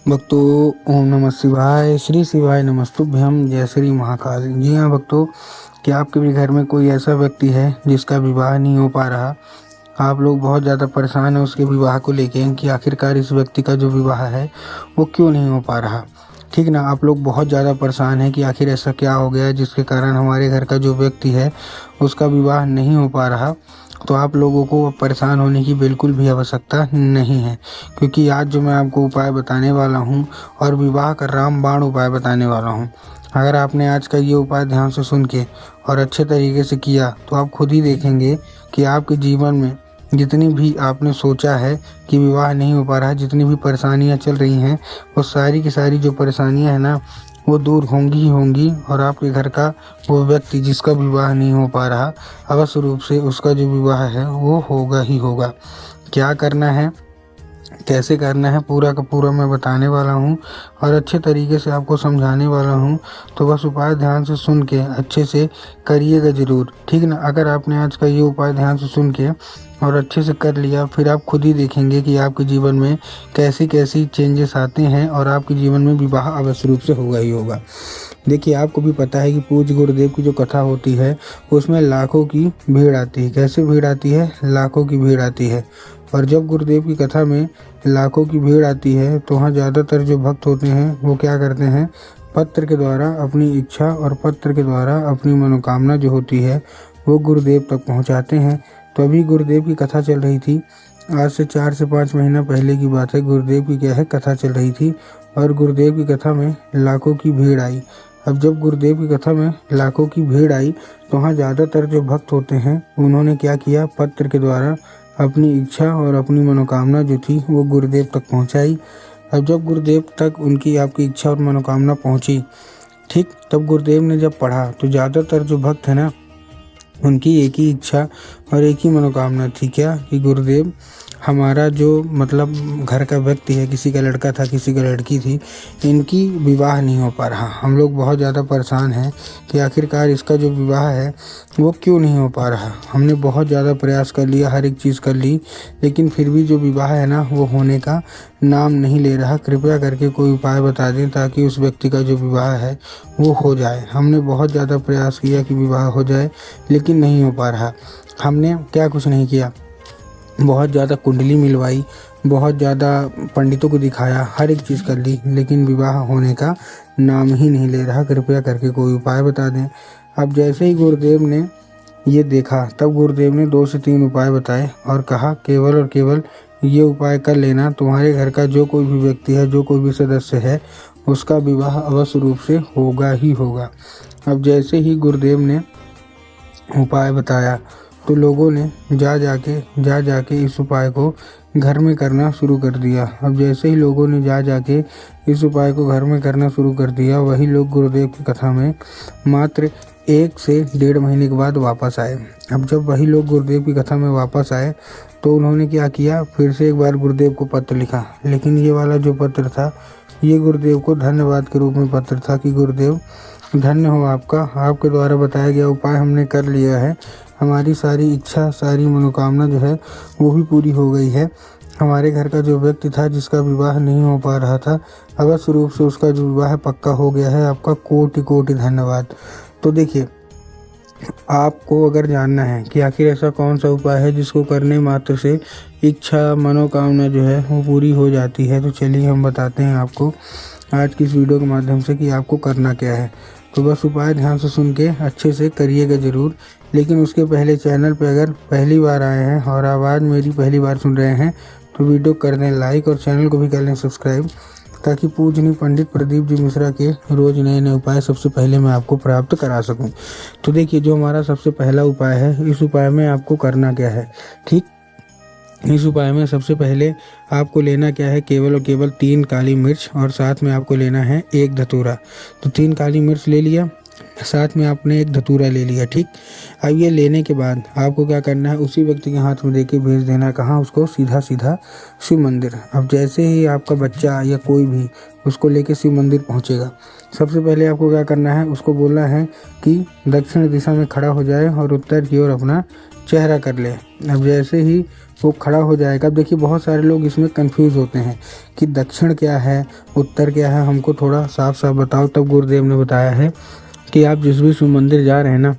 भक्तों, ओम नमः शिवाय, श्री शिवाय नमस्तुभ्यम, जय श्री महाकाल। जी हाँ भक्तों, क्या आपके भी घर में कोई ऐसा व्यक्ति है जिसका विवाह नहीं हो पा रहा? आप लोग बहुत ज़्यादा परेशान हैं उसके विवाह को लेके कि आखिरकार इस व्यक्ति का जो विवाह है वो क्यों नहीं हो पा रहा। ठीक ना, आप लोग बहुत ज़्यादा परेशान हैं कि आखिर ऐसा क्या हो गया जिसके कारण हमारे घर का जो व्यक्ति है उसका विवाह नहीं हो पा रहा। तो आप लोगों को परेशान होने की बिल्कुल भी आवश्यकता नहीं है, क्योंकि आज जो मैं आपको उपाय बताने वाला हूँ और विवाह का रामबाण उपाय बताने वाला हूँ, अगर आपने आज का ये उपाय ध्यान से सुन के और अच्छे तरीके से किया तो आप खुद ही देखेंगे कि आपके जीवन में जितनी भी आपने सोचा है कि विवाह नहीं हो पा रहा है, जितनी भी परेशानियां चल रही हैं, वो सारी की सारी जो परेशानियां हैं ना, वो दूर होंगी ही होंगी। और आपके घर का वो व्यक्ति जिसका विवाह नहीं हो पा रहा, अवश्य रूप से उसका जो विवाह है वो होगा ही होगा। क्या करना है, कैसे करना है, पूरा का पूरा मैं बताने वाला हूँ और अच्छे तरीके से आपको समझाने वाला हूँ। तो बस उपाय ध्यान से सुन के अच्छे से करिएगा ज़रूर, ठीक ना। अगर आपने आज का ये उपाय ध्यान से सुन के और अच्छे से कर लिया, फिर आप खुद ही देखेंगे कि आपके जीवन में कैसी कैसी चेंजेस आते हैं और आपके जीवन में विवाह अवश्य रूप से होगा ही होगा। देखिए, आपको भी पता है कि पूज्य गुरुदेव की जो कथा होती है उसमें लाखों की भीड़ आती है। कैसे भीड़ आती है? लाखों की भीड़ आती है। और जब गुरुदेव की कथा में लाखों की भीड़ आती है तो वहाँ ज़्यादातर जो भक्त होते हैं वो क्या करते हैं, पत्र के द्वारा अपनी इच्छा और पत्र के द्वारा अपनी मनोकामना जो होती है वो गुरुदेव तक पहुँचाते हैं। तो अभी गुरुदेव की कथा चल रही थी, आज से 4 से 5 महीना पहले की बात है। गुरुदेव की क्या है, कथा चल रही थी और गुरुदेव की कथा में लाखों की भीड़ आई। अब जब गुरुदेव की कथा में लाखों की भीड़ आई तो वहाँ ज़्यादातर जो भक्त होते हैं उन्होंने क्या किया, पत्र के द्वारा अपनी इच्छा और अपनी मनोकामना जो थी वो गुरुदेव तक पहुँचाई। अब जब गुरुदेव तक उनकी आपकी इच्छा और मनोकामना पहुँची, ठीक, तब गुरुदेव ने जब पढ़ा तो ज़्यादातर जो भक्त है ना, उनकी एक ही इच्छा और एक ही मनोकामना थी, क्या कि गुरुदेव, हमारा जो मतलब घर का व्यक्ति है, किसी का लड़का था किसी का लड़की थी, इनकी विवाह नहीं हो पा रहा। हम लोग बहुत ज़्यादा परेशान हैं कि आखिरकार इसका जो विवाह है वो क्यों नहीं हो पा रहा। हमने बहुत ज़्यादा प्रयास कर लिया, हर एक चीज़ कर ली, लेकिन फिर भी जो विवाह है ना वो होने का नाम नहीं ले रहा। कृपया करके कोई उपाय बता दें ताकि उस व्यक्ति का जो विवाह है वो हो जाए। हमने बहुत ज़्यादा प्रयास किया कि विवाह हो जाए, लेकिन नहीं हो पा रहा। हमने क्या कुछ नहीं किया, बहुत ज़्यादा कुंडली मिलवाई, बहुत ज़्यादा पंडितों को दिखाया, हर एक चीज़ कर ली, लेकिन विवाह होने का नाम ही नहीं ले रहा। कृपया करके कोई उपाय बता दें। अब जैसे ही गुरुदेव ने ये देखा तब गुरुदेव ने 2 से 3 उपाय बताए और कहा, केवल और केवल ये उपाय कर लेना, तुम्हारे घर का जो कोई भी व्यक्ति है, जो कोई भी सदस्य है, उसका विवाह अवश्य रूप से होगा ही होगा। अब जैसे ही गुरुदेव ने उपाय बताया तो लोगों ने जा जाके इस उपाय को घर में करना शुरू कर दिया। अब जैसे ही लोगों ने जा जाके इस उपाय को घर में करना शुरू कर दिया, वही लोग गुरुदेव की कथा में मात्र 1 से 1.5 महीने के बाद वापस आए। अब जब वही लोग गुरुदेव की कथा में वापस आए तो उन्होंने क्या किया, फिर से एक बार गुरुदेव को पत्र लिखा, लेकिन ये वाला जो पत्र था ये गुरुदेव को धन्यवाद के रूप में पत्र था कि गुरुदेव धन्य हो आपका, आपके द्वारा बताया गया उपाय हमने कर लिया है, हमारी सारी इच्छा सारी मनोकामना जो है वो भी पूरी हो गई है। हमारे घर का जो व्यक्ति था जिसका विवाह नहीं हो पा रहा था, अवश्य रूप से उसका जो विवाह पक्का हो गया है। आपका कोटि कोटि धन्यवाद। तो देखिए, आपको अगर जानना है कि आखिर ऐसा कौन सा उपाय है जिसको करने मात्र से इच्छा मनोकामना जो है वो पूरी हो जाती है, तो चलिए हम बताते हैं आपको आज की इस वीडियो के माध्यम से कि आपको करना क्या है। तो बस उपाय ध्यान से सुन के अच्छे से करिएगा ज़रूर। लेकिन उसके पहले चैनल पे अगर पहली बार आए हैं और आवाज़ मेरी पहली बार सुन रहे हैं तो वीडियो कर दें लाइक और चैनल को भी कर लें सब्सक्राइब, ताकि पूजनीय पंडित प्रदीप जी मिश्रा के रोज़ नए नए उपाय सबसे पहले मैं आपको प्राप्त करा सकूं। तो देखिए, जो हमारा सबसे पहला उपाय है, इस उपाय में आपको करना क्या है, ठीक, इस उपाय में सबसे पहले आपको लेना क्या है, केवल और केवल 3 काली मिर्च और साथ में आपको लेना है 1 धतूरा। तो 3 काली मिर्च ले लिया, साथ में आपने एक धतूरा ले लिया, ठीक। अब ये लेने के बाद आपको क्या करना है, उसी व्यक्ति के हाथ में देके भेज देना है, कहाँ, उसको सीधा सीधा शिव मंदिर। अब जैसे ही आपका बच्चा या कोई भी उसको लेके शिव मंदिर पहुँचेगा, सबसे पहले आपको क्या करना है, उसको बोलना है कि दक्षिण दिशा में खड़ा हो जाए और उत्तर की ओर अपना चेहरा कर ले। अब जैसे ही वो खड़ा हो जाएगा, अब देखिए बहुत सारे लोग इसमें कंफ्यूज होते हैं कि दक्षिण क्या है, उत्तर क्या है, हमको थोड़ा साफ साफ बताओ। तब गुरुदेव ने बताया है कि आप जिस भी शिव मंदिर जा रहे हैं ना,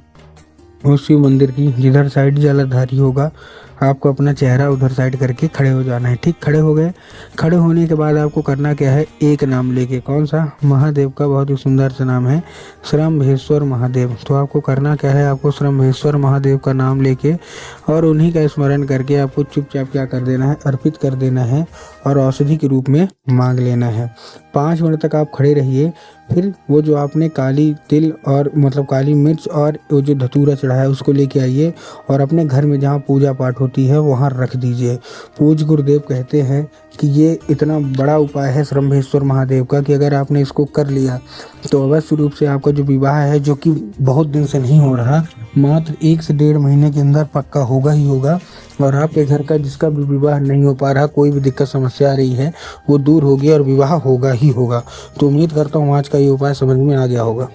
उस शिव मंदिर की जिधर साइड जलाधारी होगा, आपको अपना चेहरा उधर साइड करके खड़े हो जाना है, ठीक। खड़े हो गए, खड़े होने के बाद आपको करना क्या है, एक नाम लेके, कौन सा, महादेव का बहुत ही सुंदर सा नाम है, श्रम्भेश्वर महादेव। तो आपको करना क्या है, आपको श्रम्भेश्वर महादेव का नाम लेके और उन्हीं का स्मरण करके आपको चुपचाप क्या कर देना है, अर्पित कर देना है और औषधि के रूप में मांग लेना है। 5 मिनट तक आप खड़े रहिए। फिर वो जो आपने काली तिल और मतलब काली मिर्च और वो जो धतूरा चढ़ाया है उसको लेके आइए और अपने घर में जहाँ पूजा पाठ होती है वहाँ रख दीजिए। पूज्य गुरुदेव कहते हैं कि ये इतना बड़ा उपाय है श्रम्भेश्वर महादेव का कि अगर आपने इसको कर लिया तो अवश्य रूप से आपका जो विवाह है, जो कि बहुत दिन से नहीं हो रहा, मात्र 1 से 1.5 महीने के अंदर पक्का होगा ही होगा। और आपके घर का जिसका भी विवाह नहीं हो पा रहा, कोई भी दिक्कत समस्या आ रही है, वो दूर होगी और विवाह होगा ही होगा। तो उम्मीद करता हूँ आज का ये उपाय समझ में आ गया होगा।